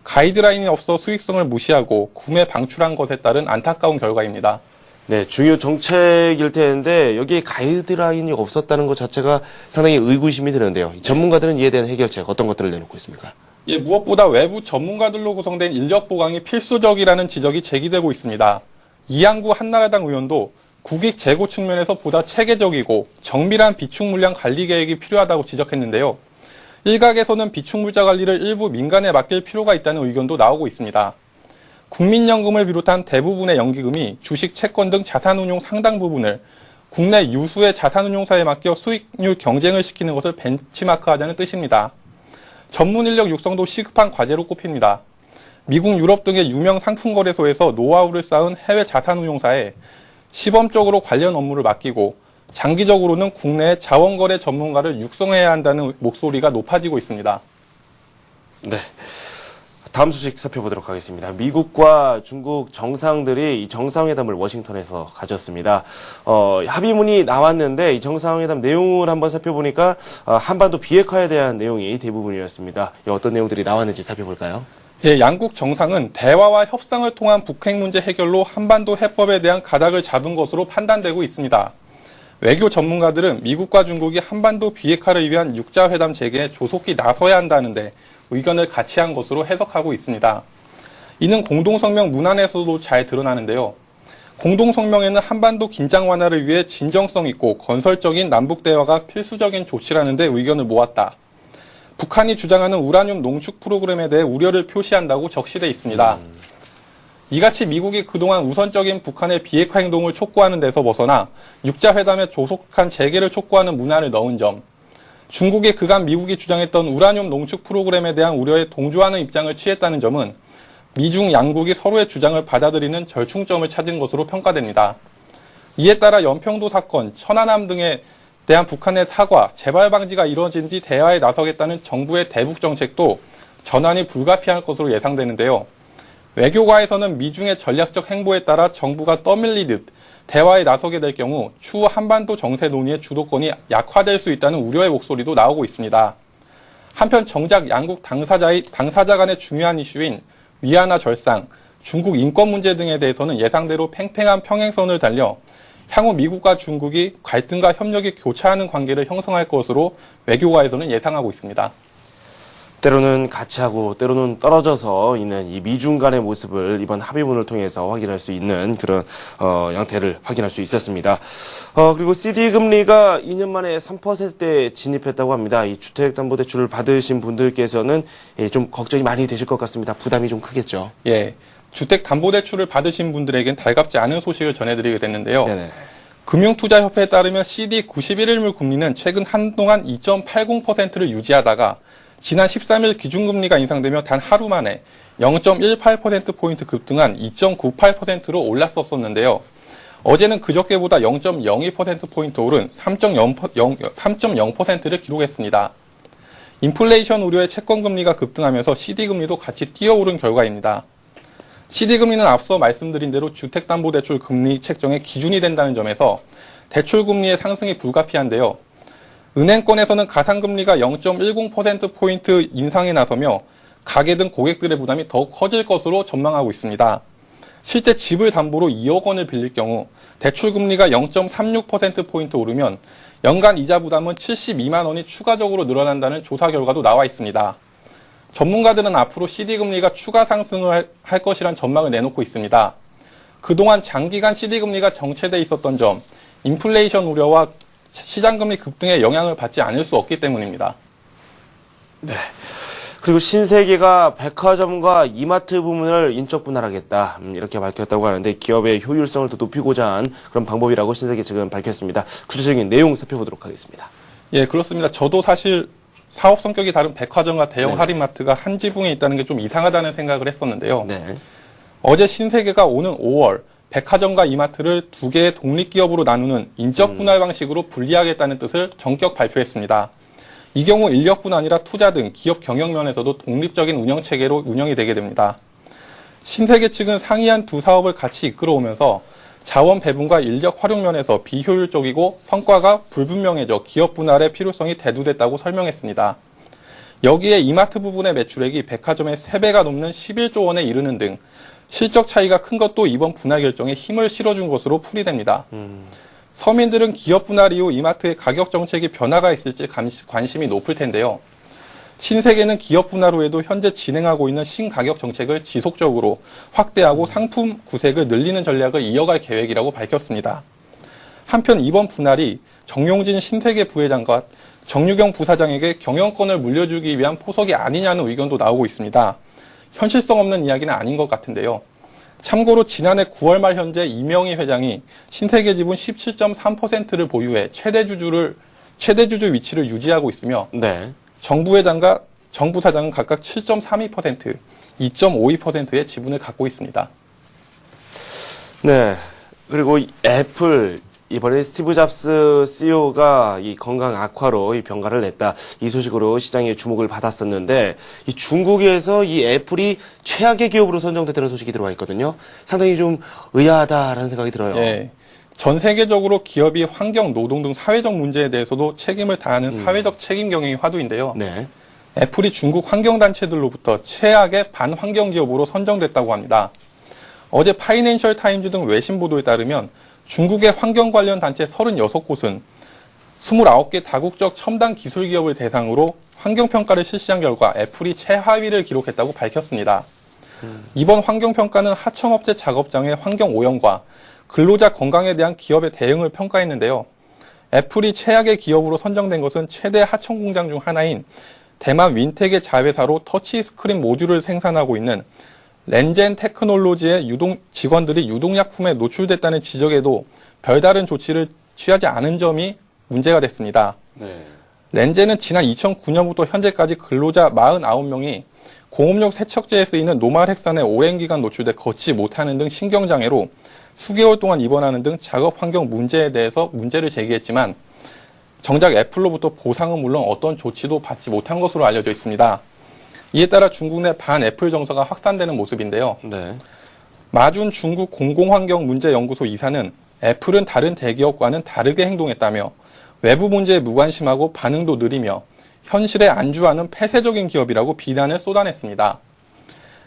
가이드라인이 없어 수익성을 무시하고 구매 방출한 것에 따른 안타까운 결과입니다. 네, 중요 정책일 텐데 여기에 가이드라인이 없었다는 것 자체가 상당히 의구심이 드는데요. 전문가들은 이에 대한 해결책 어떤 것들을 내놓고 있습니까? 예, 무엇보다 외부 전문가들로 구성된 인력 보강이 필수적이라는 지적이 제기되고 있습니다. 이양구 한나라당 의원도 국익 재고 측면에서 보다 체계적이고 정밀한 비축 물량 관리 계획이 필요하다고 지적했는데요. 일각에서는 비축 물자 관리를 일부 민간에 맡길 필요가 있다는 의견도 나오고 있습니다. 국민연금을 비롯한 대부분의 연기금이 주식, 채권 등 자산운용 상당 부분을 국내 유수의 자산운용사에 맡겨 수익률 경쟁을 시키는 것을 벤치마크하자는 뜻입니다. 전문 인력 육성도 시급한 과제로 꼽힙니다. 미국, 유럽 등의 유명 상품거래소에서 노하우를 쌓은 해외 자산운용사에 시범적으로 관련 업무를 맡기고 장기적으로는 국내의 자원거래 전문가를 육성해야 한다는 목소리가 높아지고 있습니다. 네. 다음 소식 살펴보도록 하겠습니다. 미국과 중국 정상들이 이 정상회담을 워싱턴에서 가졌습니다. 합의문이 나왔는데 이 정상회담 내용을 한번 살펴보니까 한반도 비핵화에 대한 내용이 대부분이었습니다. 어떤 내용들이 나왔는지 살펴볼까요? 예, 양국 정상은 대화와 협상을 통한 북핵 문제 해결로 한반도 해법에 대한 가닥을 잡은 것으로 판단되고 있습니다. 외교 전문가들은 미국과 중국이 한반도 비핵화를 위한 육자회담 재개에 조속히 나서야 한다는데 의견을 같이 한 것으로 해석하고 있습니다. 이는 공동성명 문안에서도 잘 드러나는데요. 공동성명에는 한반도 긴장 완화를 위해 진정성 있고 건설적인 남북 대화가 필수적인 조치라는 데 의견을 모았다. 북한이 주장하는 우라늄 농축 프로그램에 대해 우려를 표시한다고 적시돼 있습니다. 이같이 미국이 그동안 우선적인 북한의 비핵화 행동을 촉구하는 데서 벗어나 육자회담의 조속한 재개를 촉구하는 문안을 넣은 점, 중국이 그간 미국이 주장했던 우라늄 농축 프로그램에 대한 우려에 동조하는 입장을 취했다는 점은 미중 양국이 서로의 주장을 받아들이는 절충점을 찾은 것으로 평가됩니다. 이에 따라 연평도 사건, 천안함 등에 대한 북한의 사과, 재발 방지가 이루어진 뒤 대화에 나서겠다는 정부의 대북 정책도 전환이 불가피할 것으로 예상되는데요. 외교가에서는 미중의 전략적 행보에 따라 정부가 떠밀리듯 대화에 나서게 될 경우 추후 한반도 정세 논의의 주도권이 약화될 수 있다는 우려의 목소리도 나오고 있습니다. 한편 정작 양국 당사자 간의 중요한 이슈인 위안화 절상, 중국 인권 문제 등에 대해서는 예상대로 팽팽한 평행선을 달려 향후 미국과 중국이 갈등과 협력이 교차하는 관계를 형성할 것으로 외교가에서는 예상하고 있습니다. 때로는 같이 하고 때로는 떨어져서 있는 이 미중 간의 모습을 이번 합의문을 통해서 확인할 수 있는 그런 양태를 확인할 수 있었습니다. 그리고 CD 금리가 2년 만에 3%대 진입했다고 합니다. 이 주택담보대출을 받으신 분들께서는 좀 걱정이 많이 되실 것 같습니다. 부담이 좀 크겠죠. 예, 주택담보대출을 받으신 분들에겐 달갑지 않은 소식을 전해드리게 됐는데요. 네네. 금융투자협회에 따르면 CD 91일물 금리는 최근 한동안 2.80%를 유지하다가 지난 13일 기준금리가 인상되며 단 하루 만에 0.18%포인트 급등한 2.98%로 올랐었는데요. 어제는 그저께보다 0.02%포인트 오른 3.0%를 기록했습니다. 인플레이션 우려의 채권금리가 급등하면서 CD금리도 같이 뛰어오른 결과입니다. CD금리는 앞서 말씀드린 대로 주택담보대출 금리 책정의 기준이 된다는 점에서 대출금리의 상승이 불가피한데요. 은행권에서는 가상금리가 0.10%포인트 인상에 나서며 가계 등 고객들의 부담이 더욱 커질 것으로 전망하고 있습니다. 실제 집을 담보로 2억 원을 빌릴 경우 대출금리가 0.36%포인트 오르면 연간 이자 부담은 72만 원이 추가적으로 늘어난다는 조사 결과도 나와 있습니다. 전문가들은 앞으로 CD금리가 추가 상승을 할 것이란 전망을 내놓고 있습니다. 그동안 장기간 CD금리가 정체돼 있었던 점, 인플레이션 우려와 시장금리 급등에 영향을 받지 않을 수 없기 때문입니다. 네. 그리고 신세계가 백화점과 이마트 부문을 인적 분할하겠다. 이렇게 밝혔다고 하는데 기업의 효율성을 더 높이고자 한 그런 방법이라고 신세계 측은 밝혔습니다. 구체적인 내용 살펴보도록 하겠습니다. 예, 그렇습니다. 저도 사실 사업 성격이 다른 백화점과 대형 할인마트가 한 지붕에 있다는 게 좀 이상하다는 생각을 했었는데요. 네. 어제 신세계가 오는 5월 백화점과 이마트를 두 개의 독립기업으로 나누는 인적 분할 방식으로 분리하겠다는 뜻을 전격 발표했습니다. 이 경우 인력뿐 아니라 투자 등 기업 경영 면에서도 독립적인 운영 체계로 운영이 되게 됩니다. 신세계 측은 상이한 두 사업을 같이 이끌어오면서 자원 배분과 인력 활용 면에서 비효율적이고 성과가 불분명해져 기업 분할의 필요성이 대두됐다고 설명했습니다. 여기에 이마트 부분의 매출액이 백화점의 3배가 넘는 11조 원에 이르는 등 실적 차이가 큰 것도 이번 분할 결정에 힘을 실어준 것으로 풀이됩니다. 서민들은 기업 분할 이후 이마트의 가격 정책이 변화가 있을지 관심이 높을 텐데요. 신세계는 기업 분할 후에도 현재 진행하고 있는 신가격 정책을 지속적으로 확대하고 상품 구색을 늘리는 전략을 이어갈 계획이라고 밝혔습니다. 한편 이번 분할이 정용진 신세계 부회장과 정유경 부사장에게 경영권을 물려주기 위한 포석이 아니냐는 의견도 나오고 있습니다. 현실성 없는 이야기는 아닌 것 같은데요. 참고로 지난해 9월 말 현재 이명희 회장이 신세계 지분 17.3%를 보유해 최대주주 위치를 유지하고 있으며 네. 정 부회장과 정 부사장은 각각 7.32%, 2.52%의 지분을 갖고 있습니다. 네. 그리고 애플 이번에 스티브 잡스 CEO가 이 건강 악화로 이 병가를 냈다. 이 소식으로 시장의 주목을 받았었는데 이 중국에서 이 애플이 최악의 기업으로 선정됐다는 소식이 들어와 있거든요. 상당히 좀 의아하다라는 생각이 들어요. 예. 전 세계적으로 기업이 환경, 노동 등 사회적 문제에 대해서도 책임을 다하는 사회적 책임 경영이 화두인데요. 네. 애플이 중국 환경단체들로부터 최악의 반환경 기업으로 선정됐다고 합니다. 어제 파이낸셜 타임즈 등 외신 보도에 따르면 중국의 환경 관련 단체 36곳은 29개 다국적 첨단 기술 기업을 대상으로 환경평가를 실시한 결과 애플이 최하위를 기록했다고 밝혔습니다. 이번 환경평가는 하청업체 작업장의 환경 오염과 근로자 건강에 대한 기업의 대응을 평가했는데요. 애플이 최악의 기업으로 선정된 것은 최대 하청 공장 중 하나인 대만 윈텍의 자회사로 터치스크린 모듈을 생산하고 있는 렌젠 테크놀로지의 직원들이 유독약품에 노출됐다는 지적에도 별다른 조치를 취하지 않은 점이 문제가 됐습니다. 네. 렌젠은 지난 2009년부터 현재까지 근로자 49명이 공업용 세척제에 쓰이는 노말헥산에 오랜 기간 노출돼 걷지 못하는 등 신경장애로 수개월 동안 입원하는 등 작업 환경 문제에 대해서 문제를 제기했지만 정작 애플로부터 보상은 물론 어떤 조치도 받지 못한 것으로 알려져 있습니다. 이에 따라 중국 내 반애플 정서가 확산되는 모습인데요. 네. 마준 중국 공공환경문제연구소 이사는 애플은 다른 대기업과는 다르게 행동했다며 외부 문제에 무관심하고 반응도 느리며 현실에 안주하는 폐쇄적인 기업이라고 비난을 쏟아냈습니다.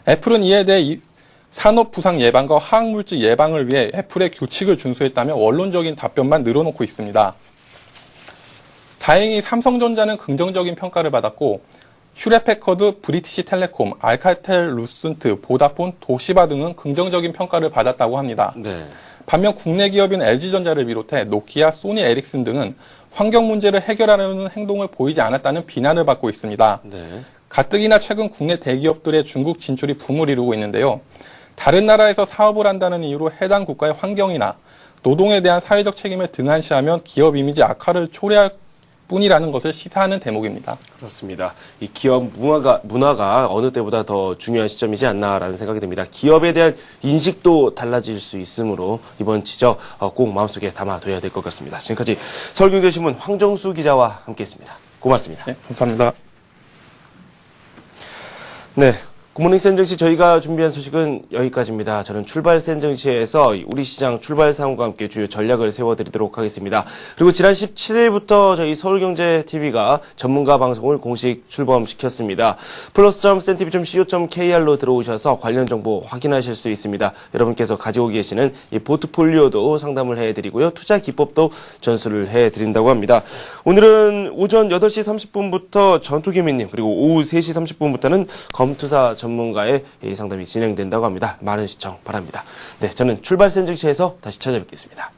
애플은 이에 대해 산업 부상 예방과 화학물질 예방을 위해 애플의 규칙을 준수했다며 원론적인 답변만 늘어놓고 있습니다. 다행히 삼성전자는 긍정적인 평가를 받았고 휴레패커드, 브리티시텔레콤, 알카텔 루슨트, 보다폰, 도시바 등은 긍정적인 평가를 받았다고 합니다. 네. 반면 국내 기업인 LG전자를 비롯해 노키아, 소니 에릭슨 등은 환경 문제를 해결하려는 행동을 보이지 않았다는 비난을 받고 있습니다. 네. 가뜩이나 최근 국내 대기업들의 중국 진출이 붐을 이루고 있는데요. 다른 나라에서 사업을 한다는 이유로 해당 국가의 환경이나 노동에 대한 사회적 책임을 등한시하면 기업 이미지 악화를 초래할 뿐이라는 것을 시사하는 대목입니다. 그렇습니다. 이 기업 문화가 어느 때보다 더 중요한 시점이지 않나라는 생각이 듭니다. 기업에 대한 인식도 달라질 수 있으므로 이번 지적 꼭 마음속에 담아둬야 될 것 같습니다. 지금까지 서울경제신문 황정수 기자와 함께했습니다. 고맙습니다. 네, 감사합니다. 네. 굿모닝 센정시 저희가 준비한 소식은 여기까지입니다. 저는 출발 센정시에서 우리 시장 출발 사항과 함께 주요 전략을 세워드리도록 하겠습니다. 그리고 지난 17일부터 저희 서울경제TV가 전문가 방송을 공식 출범시켰습니다. plus.cntv.co.kr로 들어오셔서 관련 정보 확인하실 수 있습니다. 여러분께서 가지고 계시는 이 포트폴리오도 상담을 해드리고요. 투자 기법도 전수를 해드린다고 합니다. 오늘은 오전 8시 30분부터 전투개미님 그리고 오후 3시 30분부터는 검투사 전문가의 상담이 진행된다고 합니다. 많은 시청 바랍니다. 네, 저는 출발 센정시에서 다시 찾아뵙겠습니다.